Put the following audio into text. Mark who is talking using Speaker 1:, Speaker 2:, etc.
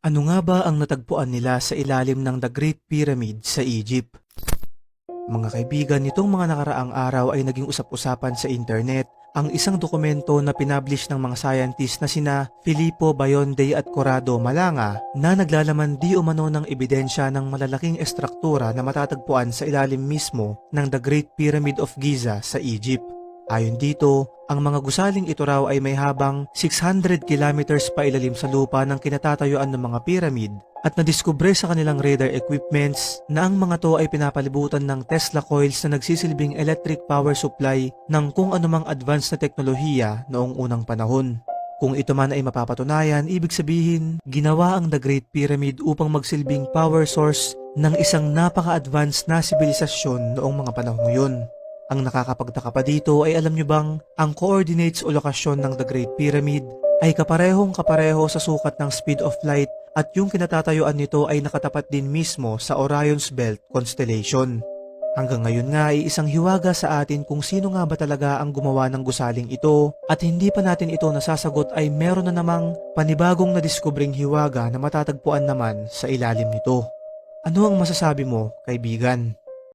Speaker 1: Ano nga ba ang natagpuan nila sa ilalim ng The Great Pyramid sa Egypt? Mga kaibigan, nitong mga nakaraang araw ay naging usap-usapan sa internet ang isang dokumento na pinablish ng mga scientist na sina Filippo Bayonde at Corrado Malanga na naglalaman di umano ng ebidensya ng malalaking estruktura na matatagpuan sa ilalim mismo ng The Great Pyramid of Giza sa Egypt. Ayon dito, ang mga gusaling ito raw ay may habang 600 kilometers pa ilalim sa lupa ng kinatatayuan ng mga pyramid at nadiskubre sa kanilang radar equipments na ang mga to ay pinapalibutan ng Tesla coils na nagsisilbing electric power supply ng kung anumang advanced na teknolohiya noong unang panahon. Kung ito man ay mapapatunayan, ibig sabihin, ginawa ang The Great Pyramid upang magsilbing power source ng isang napaka-advanced na sibilisasyon noong mga panahong yun. Ang nakakapagtaka pa dito ay alam nyo bang ang coordinates o lokasyon ng The Great Pyramid ay kaparehong-kapareho sa sukat ng speed of light at yung kinatatayuan nito ay nakatapat din mismo sa Orion's Belt constellation. Hanggang ngayon nga ay isang hiwaga sa atin kung sino nga ba talaga ang gumawa ng gusaling ito at hindi pa natin ito nasasagot ay meron na namang panibagong nadiskubring hiwaga na matatagpuan naman sa ilalim nito. Ano ang masasabi mo, kaibigan?